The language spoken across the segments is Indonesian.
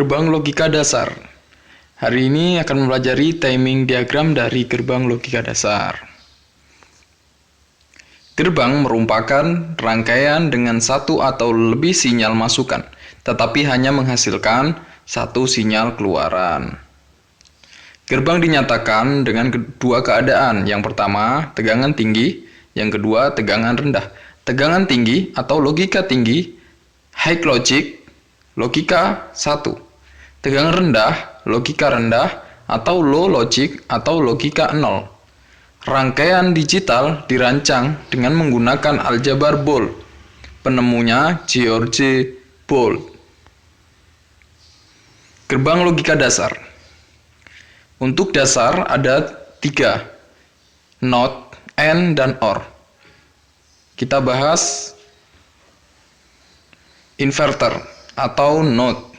Gerbang logika dasar. Hari ini akan mempelajari timing diagram dari gerbang logika dasar. Gerbang merupakan rangkaian dengan satu atau lebih sinyal masukan, tetapi hanya menghasilkan satu sinyal keluaran. Gerbang dinyatakan dengan dua keadaan. Yang pertama, tegangan tinggi. Yang kedua, tegangan rendah. Tegangan tinggi atau logika tinggi, high logic, logika 1. Tegangan rendah, logika rendah, atau low logic atau logika 0. Rangkaian digital dirancang dengan menggunakan aljabar Boolean. Penemunya George Boole. Gerbang logika dasar. Untuk dasar ada 3, NOT, AND, dan OR. Kita bahas inverter atau NOT.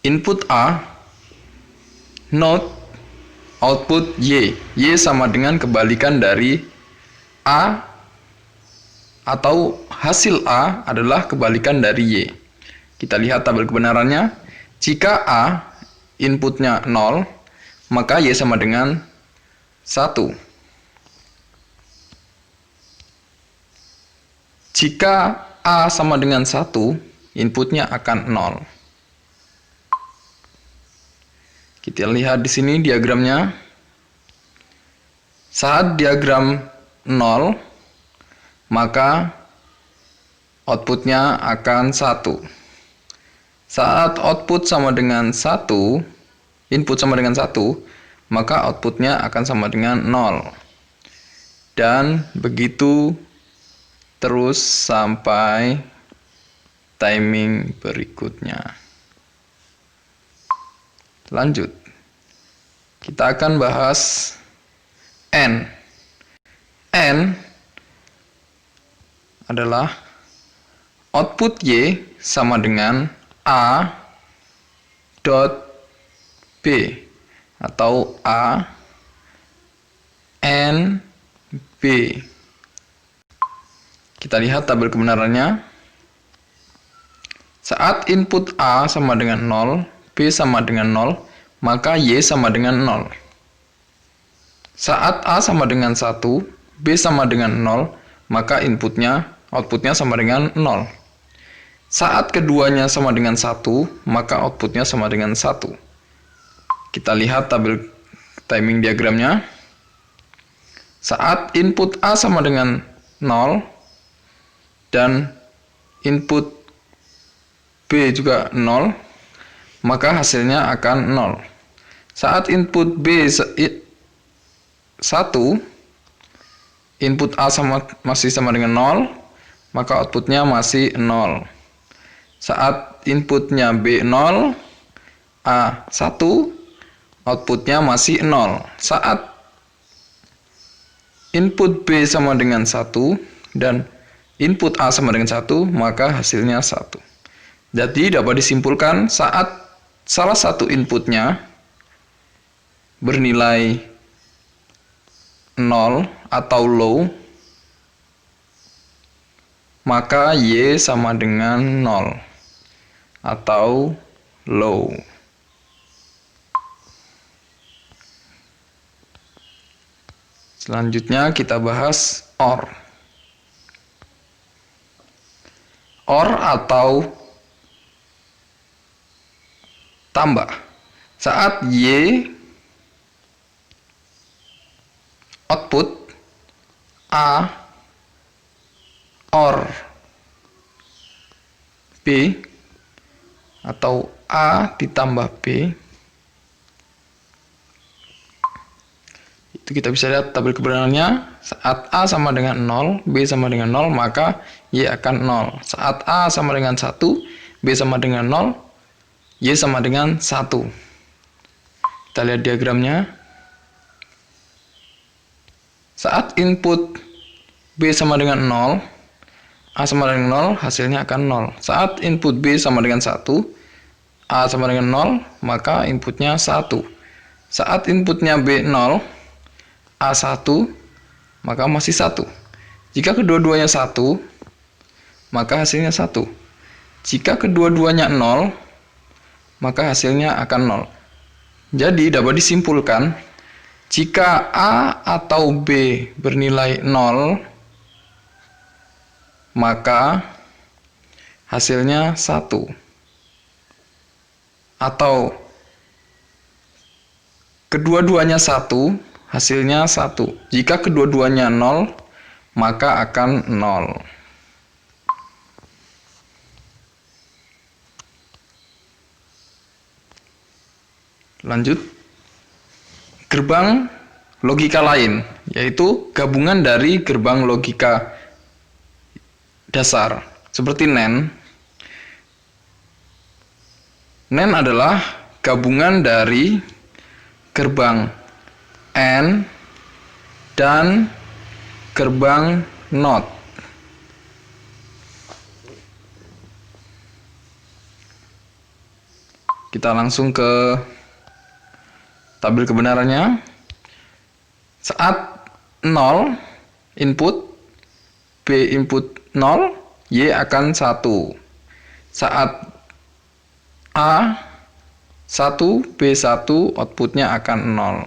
Input A, NOT, output Y. Y sama dengan kebalikan dari A, atau hasil A adalah kebalikan dari Y. Kita lihat tabel kebenarannya. Jika A inputnya 0, maka Y sama dengan 1. Jika A sama dengan 1, inputnya akan 0. Kita lihat di sini diagramnya. Saat diagram 0, maka outputnya akan 1. Saat output sama dengan 1, input sama dengan 1, maka outputnya akan sama dengan 0. Dan begitu terus sampai timing berikutnya. Lanjut. Kita akan bahas N. N adalah output Y sama dengan A dot B atau A N B. Kita lihat tabel kebenarannya. Saat input A sama dengan 0, B sama dengan 0, maka Y sama dengan 0. Saat A sama dengan 1, B sama dengan 0, maka outputnya sama dengan 0. Saat keduanya sama dengan 1, maka outputnya sama dengan 1. Kita lihat tabel timing diagramnya. Saat input A sama dengan 0 dan input B juga 0, maka hasilnya akan 0. Saat input B 1, input A masih sama dengan 0, maka outputnya masih 0. Saat inputnya B 0, A 1, outputnya masih 0. Saat input B sama dengan 1 dan input A sama dengan 1, maka hasilnya 1. Jadi dapat disimpulkan saat salah satu inputnya bernilai 0 atau low, maka Y sama dengan 0 atau low. Selanjutnya kita bahas OR. OR atau tambah. Saat Y output A OR B atau A ditambah B, itu kita bisa lihat tabel kebenarannya. Saat A sama dengan 0, B sama dengan 0, maka Y akan 0. Saat A sama dengan 1, B sama dengan 0, Y sama dengan 1. Kita lihat diagramnya. Saat input B sama dengan 0, A sama dengan 0, hasilnya akan 0. Saat input B sama dengan 1, A sama dengan 0, maka inputnya 1. Saat inputnya B 0, A 1, maka masih 1. Jika kedua-duanya 1, maka hasilnya 1. Jika kedua-duanya 0, maka hasilnya akan 0. Jadi dapat disimpulkan, jika A atau B bernilai 0, maka hasilnya 1. Atau kedua-duanya 1, hasilnya 1. Jika kedua-duanya 0, maka akan 0. Lanjut. Gerbang logika lain, yaitu gabungan dari gerbang logika dasar, seperti NAND. NAND adalah gabungan dari gerbang AND dan gerbang NOT. Kita langsung ke tabel kebenarannya. Saat 0 input, B input 0, Y akan 1. Saat A 1, B 1, outputnya akan 0.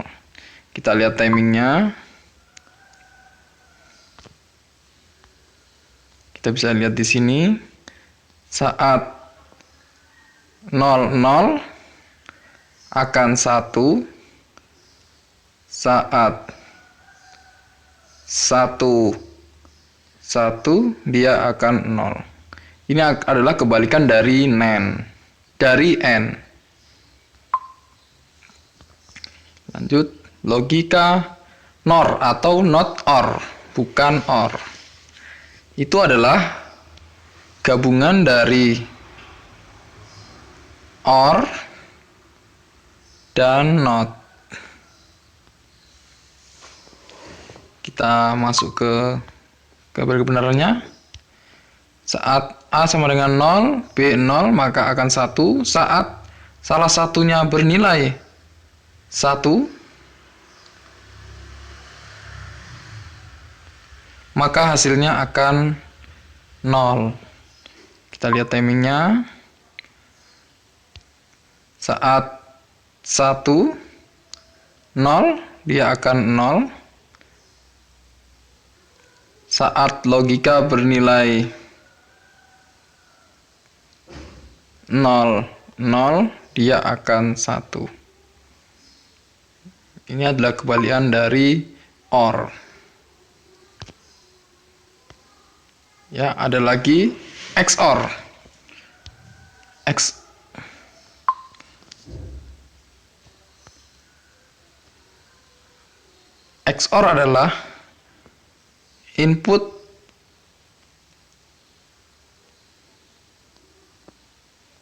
Kita lihat timingnya. Kita bisa lihat di sini. Saat 00 akan 1. Saat 1 dia akan 0. Ini adalah kebalikan dari NAND. Dari N. Lanjut, logika NOR atau not OR, bukan OR. Itu adalah gabungan dari OR dan NOT. Kita masuk ke tabel kebenarannya. Saat A sama dengan 0, B 0, maka akan 1. Saat salah satunya bernilai 1, maka hasilnya akan 0. Kita lihat timingnya. Saat 1, 0, dia akan 0. Saat logika bernilai 0, 0, dia akan 1. Ini adalah kebalikan dari OR. Ya, ada lagi XOR. XOR adalah input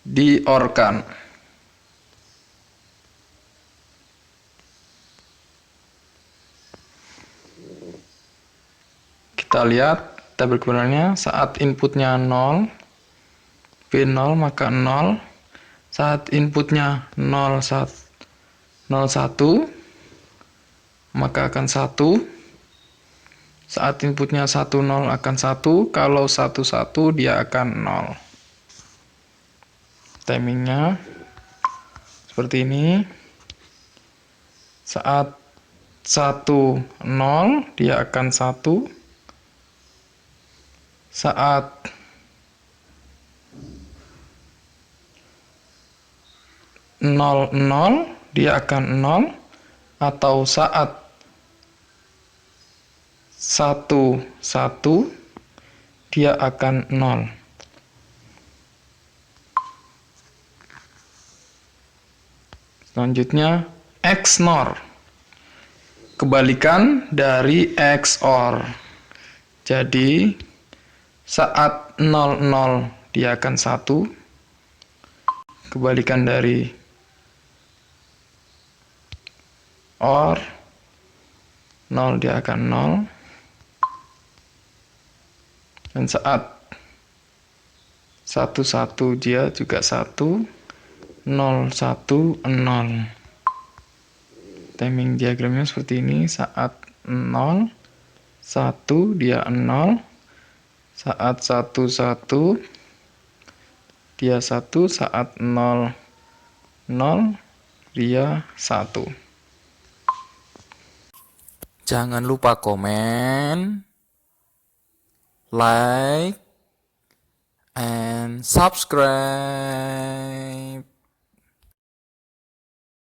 di-OR-kan. Kita lihat tabel kebenarannya. Saat inputnya 0, B 0, maka 0. Saat inputnya 0, 1, maka akan 1. Saat inputnya 1, 0 akan 1. Kalau 1, 1, dia akan 0. Timingnya seperti ini. Saat 1, 0, dia akan 1. Saat 0, 0, dia akan 0. Atau saat 1, 1, dia akan 0. Selanjutnya, XNOR. Kebalikan dari XOR. Jadi, saat 00 dia akan 1. Kebalikan dari OR, 0 dia akan 0. Dan saat 11 dia juga 1. 0, 1, 0. Timing diagramnya seperti ini. Saat 0, 1 dia 0, saat 1 1 dia 1, saat 0 0 dia 1. Jangan lupa komen, like, and subscribe.